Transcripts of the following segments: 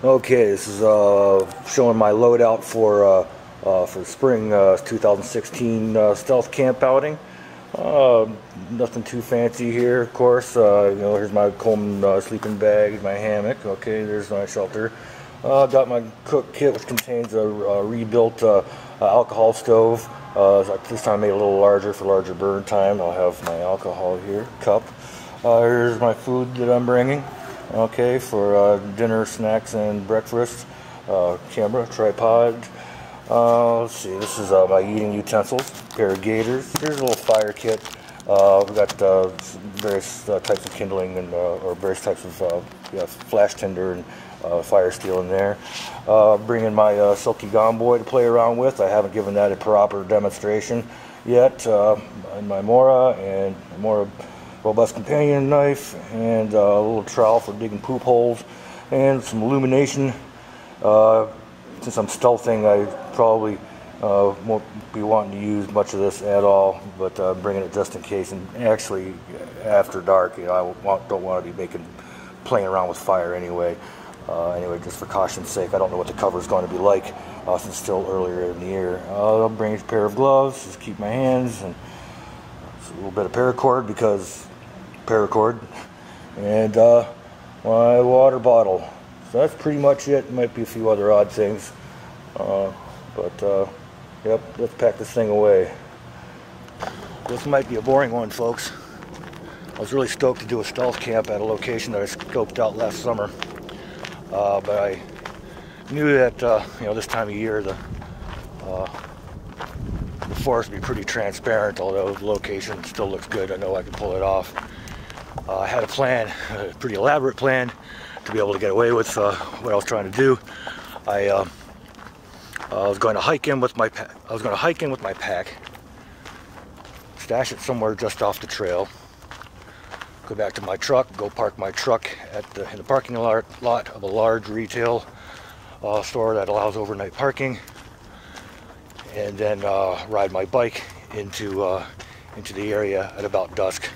Okay, this is showing my loadout for spring 2016 stealth camp outing. Nothing too fancy here, of course. Here's my Coleman sleeping bag, my hammock. Okay, there's my shelter. Got my cook kit, which contains a rebuilt alcohol stove. This time I made it a little larger for larger burn time. I'll have my alcohol here, cup. Here's my food that I'm bringing. Okay, for dinner, snacks, and breakfast. Camera, tripod. Let's see, this is my eating utensils, pair of gaiters. Here's a little fire kit. We've got various types of kindling and or various types of flash tinder and fire steel in there. Bringing my Silkee Gomboy to play around with. I haven't given that a proper demonstration yet. And my Mora and Mora robust companion knife, and a little trowel for digging poop holes, and some illumination. Since I'm stealthing, I probably won't be wanting to use much of this at all, but bringing it just in case. And actually, after dark, I don't want to be playing around with fire anyway. Anyway, just for caution's sake, I don't know what the cover is going to be like since it's still earlier in the year. I'll bring a pair of gloves, just keep my hands, and a little bit of paracord and my water bottle. So that's pretty much it. Might be a few other odd things, yep, let's pack this thing away. This might be a boring one, folks. I was really stoked to do a stealth camp at a location that I scoped out last summer, but I knew that this time of year the forest would be pretty transparent. Although the location still looks good, I know I can pull it off. I had a plan, a pretty elaborate plan, to be able to get away with what I was trying to do. I was going to hike in with my pack, stash it somewhere just off the trail, go back to my truck, go park my truck in the parking lot of a large retail store that allows overnight parking, and then ride my bike into the area at about dusk.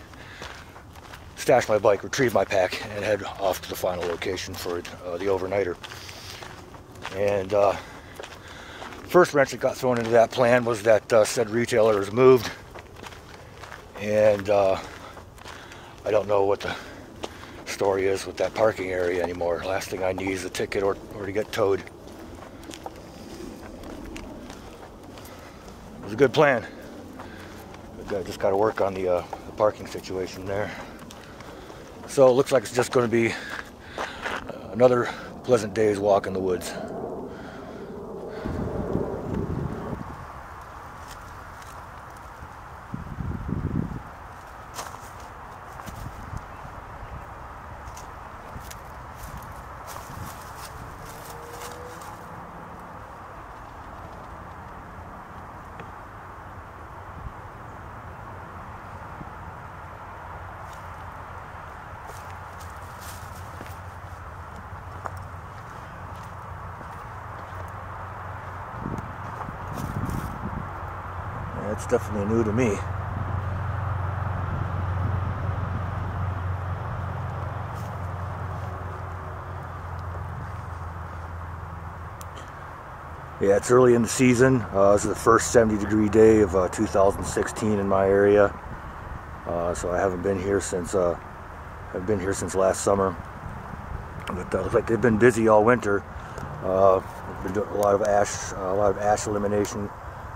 Stash my bike, retrieve my pack, and head off to the final location for the overnighter. And first wrench that got thrown into that plan was that said retailer has moved, and I don't know what the story is with that parking area anymore. Last thing I need is a ticket or to get towed. It was a good plan. I just got to work on the parking situation there. So it looks like it's just going to be another pleasant day's walk in the woods. That's definitely new to me. Yeah, it's early in the season. This is the first 70-degree day of 2016 in my area. So I haven't been here since last summer. But looks like they've been busy all winter. Been doing a lot of ash elimination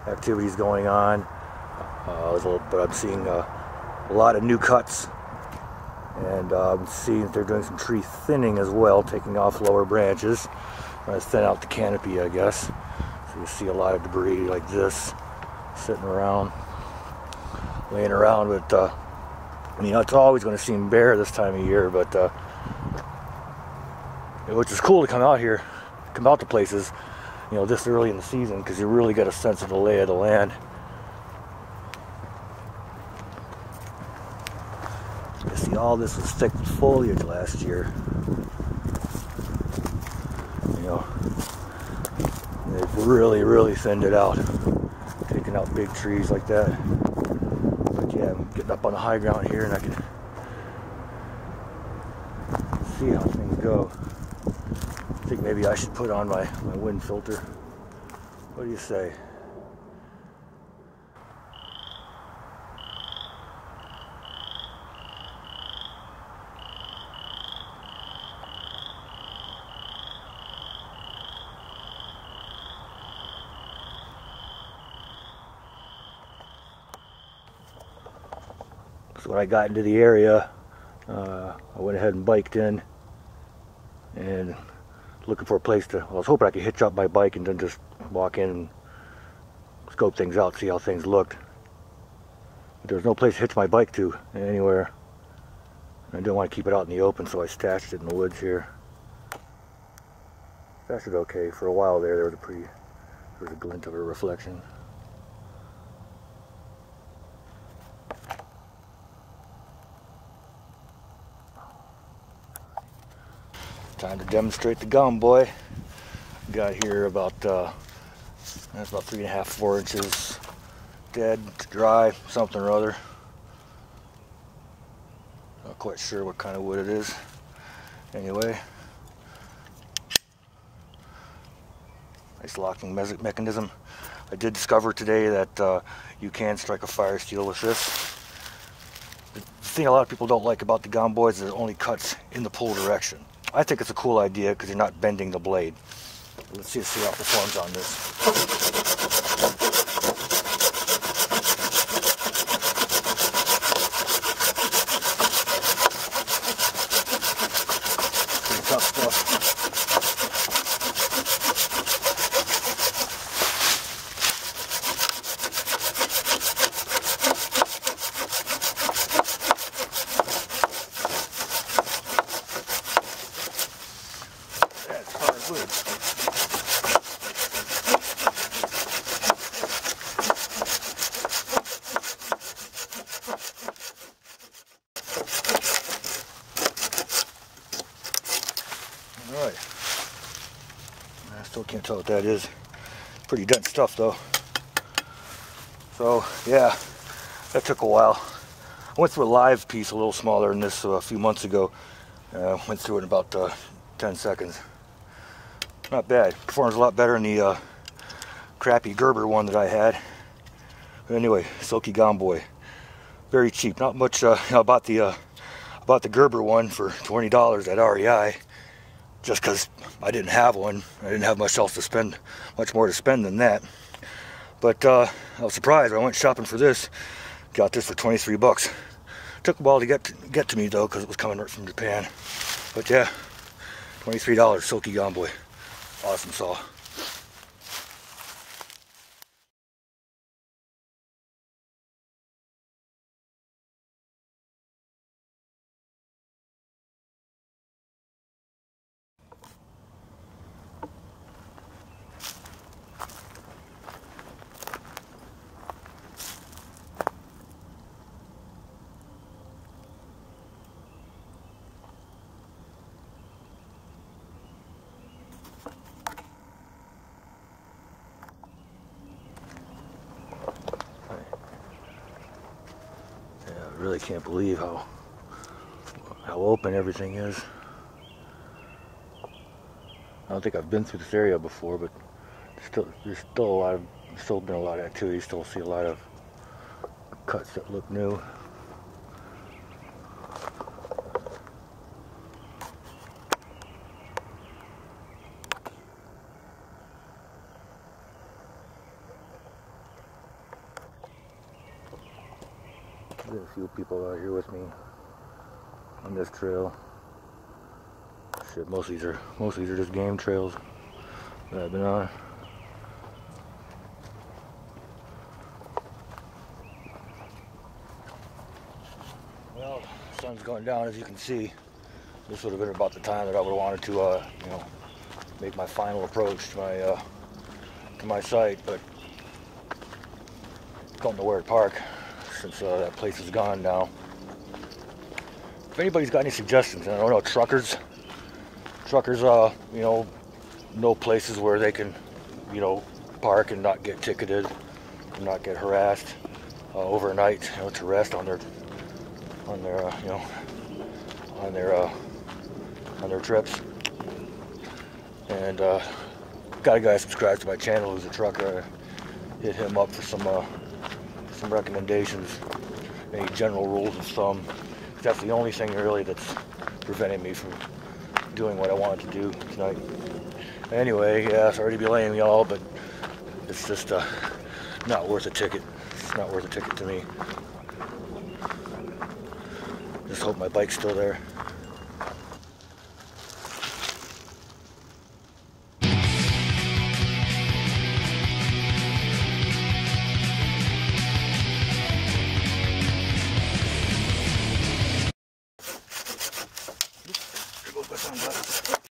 activities going on, but I'm seeing a lot of new cuts, and I'm seeing that they're doing some tree thinning as well, taking off lower branches, trying to thin out the canopy, I guess. So you see a lot of debris like this sitting around, laying around. But it's always going to seem bare this time of year, but which is cool to come out to places this early in the season, because you really get a sense of the lay of the land. You see, all this was thick with foliage last year. They've really thinned it out, taking out big trees like that. But yeah, I'm getting up on the high ground here, and I can see how things go. I think maybe I should put on my wind filter. What do you say? So when I got into the area, I went ahead and biked in and looking for a place to, well, I was hoping I could hitch up my bike and then just walk in and scope things out, see how things looked. But there was no place to hitch my bike to anywhere. I didn't want to keep it out in the open, so I stashed it in the woods here. Stashed it okay. For a while there was a glint of a reflection. Time to demonstrate the Gomboy. Got here about that's about 3.5, 4 inches dead, dry, something or other. Not quite sure what kind of wood it is. Anyway, nice locking mechanism. I did discover today that you can strike a fire steel with this. The thing a lot of people don't like about the Gomboy is that it only cuts in the pull direction. I think it's a cool idea because you're not bending the blade. Let's see how it performs on this. Pretty tough stuff. That's hard wood. Alright, I still can't tell what that is. Pretty dense stuff though. So yeah, that took a while. I went through a live piece a little smaller than this a few months ago. Went through it in about 10 seconds. Not bad. Performs a lot better than the crappy Gerber one that I had. But anyway, Silkee Gomboy. Very cheap. Not much. I bought the Gerber one for $20 at REI. Just because I didn't have one. I didn't have much more to spend than that. But I was surprised when I went shopping for this. Got this for 23 bucks. Took a while to get to me though, because it was coming right from Japan. But yeah, $23, Silkee Gomboy. Awesome saw. I really can't believe how open everything is. I don't think I've been through this area before, but there's still been a lot of activity. Still see a lot of cuts that look new. There's a few people out here with me on this trail. Shit, most of these are just game trails that I've been on. Well, the sun's going down, as you can see. This would have been about the time that I would have wanted to, make my final approach to my site, but don't know where to park since that place is gone now. If anybody's got any suggestions, I don't know, truckers, know places where they can, park and not get ticketed, and not get harassed overnight, to rest on their trips. And got a guy subscribed to my channel who's a trucker. I hit him up for some recommendations, any general rules of thumb. That's the only thing really that's preventing me from doing what I wanted to do tonight. Anyway, yeah, sorry to be lame, y'all, but it's just not worth a ticket. It's not worth a ticket to me. Just hope my bike's still there. There goes my sunglasses.